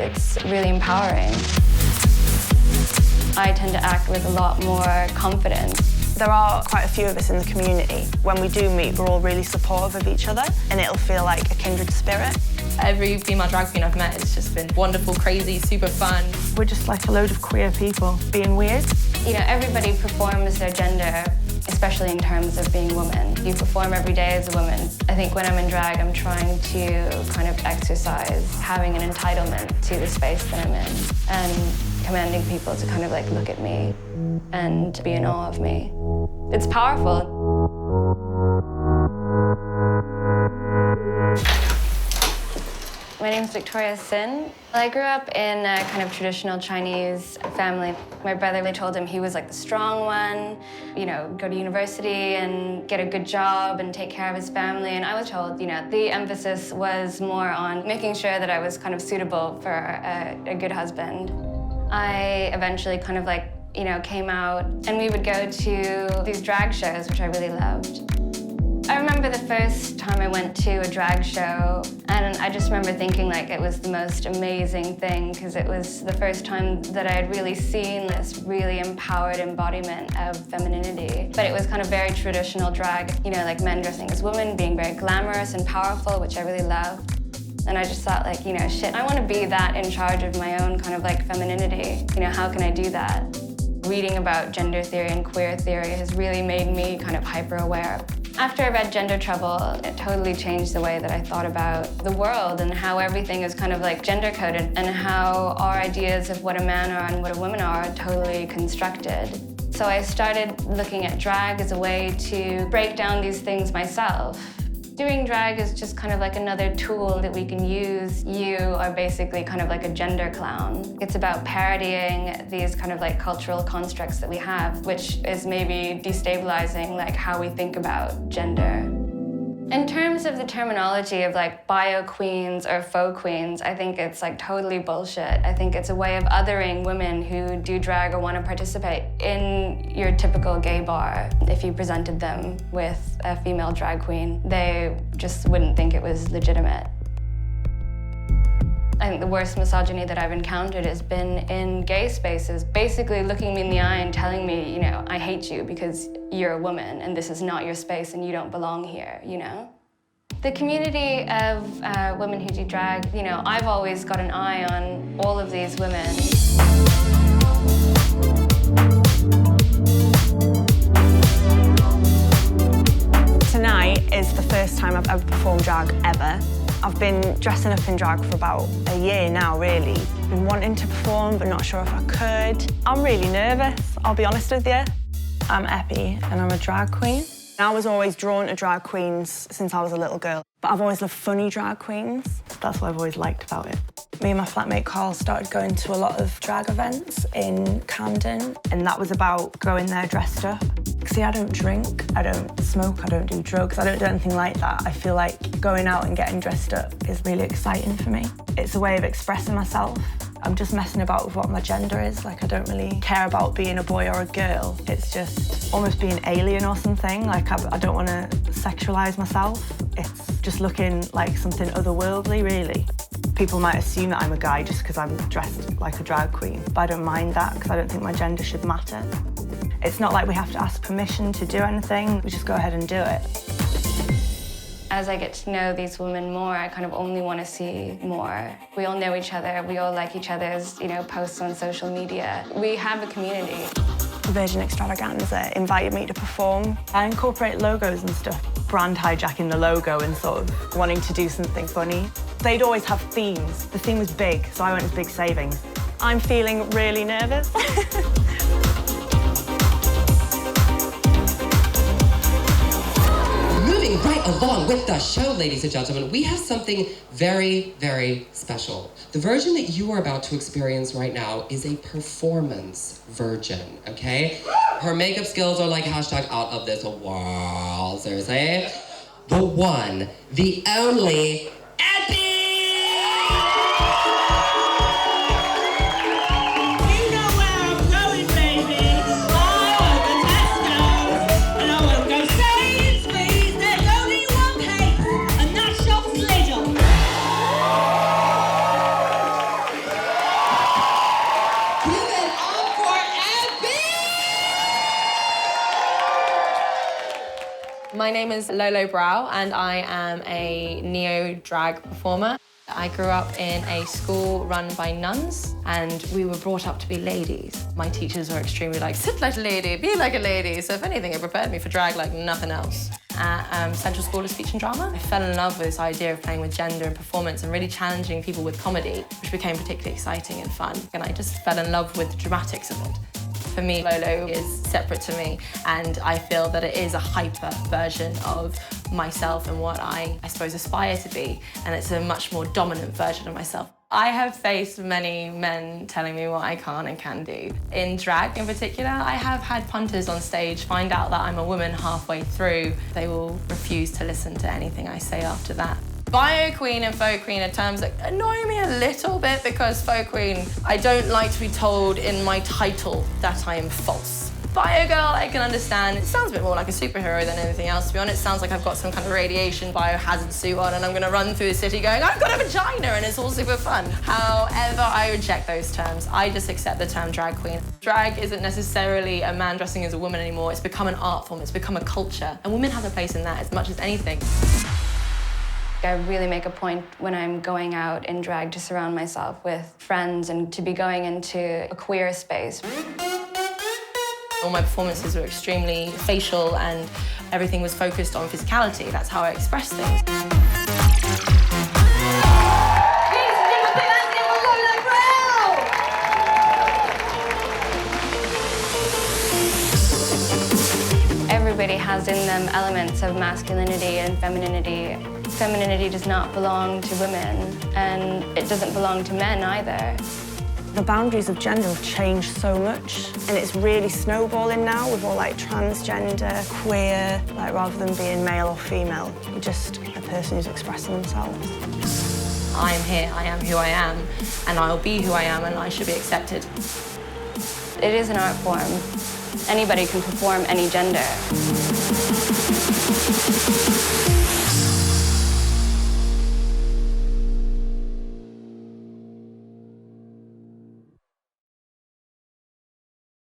it's really empowering. I tend to act with a lot more confidence. There are quite a few of us in the community. When we do meet, we're all really supportive of each other, and it'll feel like a kindred spirit. Every female drag queen I've met has just been wonderful, crazy, super fun. We're just like a load of queer people being weird. You know, everybody performs their gender, especially in terms of being women. You perform every day as a woman. I think when I'm in drag, I'm trying to kind of exercise having an entitlement to the space that I'm in and commanding people to kind of like look at me and be in awe of me. It's powerful. My name's Victoria Sin. I grew up in a kind of traditional Chinese family. My brother, they told him he was like the strong one, you know, go to university and get a good job and take care of his family. And I was told, you know, the emphasis was more on making sure that I was kind of suitable for a good husband. I eventually kind of like, you know, came out and we would go to these drag shows, which I really loved. I remember the first time I went to a drag show, and I just remember thinking like it was the most amazing thing because it was the first time that I had really seen this really empowered embodiment of femininity. But it was kind of very traditional drag, you know, like men dressing as women, being very glamorous and powerful, which I really loved. And I just thought like, you know, shit, I want to be that in charge of my own kind of like femininity. You know, how can I do that? Reading about gender theory and queer theory has really made me kind of hyper-aware. After I read Gender Trouble, it totally changed the way that I thought about the world and how everything is kind of like gender-coded and how our ideas of what a man are and what a woman are totally constructed. So I started looking at drag as a way to break down these things myself. Doing drag is just kind of like another tool that we can use. You are basically kind of like a gender clown. It's about parodying these kind of like cultural constructs that we have, which is maybe destabilizing like how we think about gender. In terms of the terminology of like bio queens or faux queens, I think it's like totally bullshit. I think it's a way of othering women who do drag or want to participate in your typical gay bar. If you presented them with a female drag queen, they just wouldn't think it was legitimate. I think the worst misogyny that I've encountered has been in gay spaces, basically looking me in the eye and telling me, you know, I hate you because you're a woman and this is not your space and you don't belong here, you know? The community of women who do drag, you know, I've always got an eye on all of these women. Tonight is the first time I've ever performed drag ever. I've been dressing up in drag for about a year now, really. Been wanting to perform, but not sure if I could. I'm really nervous, I'll be honest with you. I'm Epi, and I'm a drag queen. I was always drawn to drag queens since I was a little girl, but I've always loved funny drag queens. That's what I've always liked about it. Me and my flatmate Carl started going to a lot of drag events in Camden, and that was about going there dressed up. See, I don't drink, I don't smoke, I don't do drugs, I don't do anything like that. I feel like going out and getting dressed up is really exciting for me. It's a way of expressing myself. I'm just messing about with what my gender is. Like, I don't really care about being a boy or a girl. It's just almost being alien or something. Like, I don't want to sexualise myself. It's just looking like something otherworldly, really. People might assume that I'm a guy just because I'm dressed like a drag queen, but I don't mind that because I don't think my gender should matter. It's not like we have to ask permission to do anything. We just go ahead and do it. As I get to know these women more, I kind of only want to see more. We all know each other. We all like each other's, you know, posts on social media. We have a community. Virgin Extravaganza invited me to perform. I incorporate logos and stuff. Brand hijacking the logo and sort of wanting to do something funny. They'd always have themes. The theme was big, so I went with big savings. I'm feeling really nervous. Moving right along with the show, ladies and gentlemen, we have something very, very special. The version that you are about to experience right now is a performance version, okay? Her makeup skills are like hashtag out of this world, seriously. The one, the only, Epi! name is Lolo Brow and I am a neo-drag performer. I grew up in a school run by nuns and we were brought up to be ladies. My teachers were extremely like, sit like a lady, be like a lady. So if anything, it prepared me for drag like nothing else. At Central School of Speech and Drama, I fell in love with this idea of playing with gender and performance and really challenging people with comedy, which became particularly exciting and fun. And I just fell in love with the dramatics of it. For me, Lolo is separate to me, and I feel that it is a hyper version of myself and what I suppose, aspire to be, and it's a much more dominant version of myself. I have faced many men telling me what I can and can do. In drag in particular, I have had punters on stage find out that I'm a woman halfway through. They will refuse to listen to anything I say after that. Bio queen and faux queen are terms that annoy me a little bit because faux queen, I don't like to be told in my title that I am false. Bio girl, I can understand. It sounds a bit more like a superhero than anything else, to be honest. It sounds like I've got some kind of radiation biohazard suit on and I'm gonna run through the city going, I've got a vagina, and it's all super fun. However, I reject those terms. I just accept the term drag queen. Drag isn't necessarily a man dressing as a woman anymore. It's become an art form, it's become a culture, and women have a place in that as much as anything. I really make a point when I'm going out in drag to surround myself with friends and to be going into a queer space. All my performances were extremely facial and everything was focused on physicality. That's how I express things. Everybody has in them elements of masculinity and femininity. Femininity does not belong to women, and it doesn't belong to men either. The boundaries of gender have changed so much, and it's really snowballing now with all like transgender, queer, like rather than being male or female, you're just a person who's expressing themselves. I'm here, I am who I am, and I'll be who I am, and I should be accepted. It is an art form. Anybody can perform any gender.